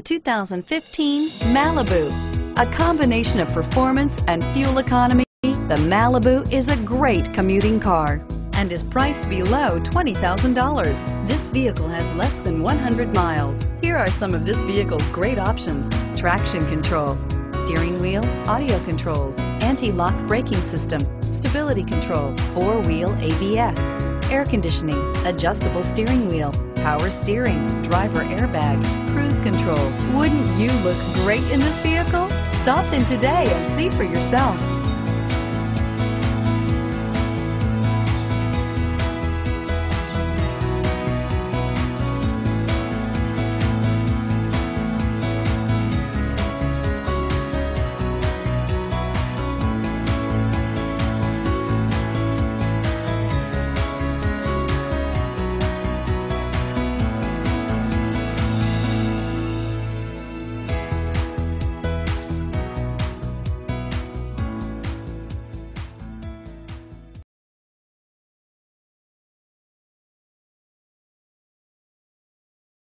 2015 Malibu. A combination of performance and fuel economy, the Malibu is a great commuting car and is priced below $20,000. This vehicle has less than 100 miles. Here are some of this vehicle's great options: traction control, steering wheel audio controls, anti-lock braking system, stability control, four-wheel ABS, air conditioning, adjustable steering wheel, power steering, driver airbag, cruise control. Wouldn't you look great in this vehicle? Stop in today and see for yourself.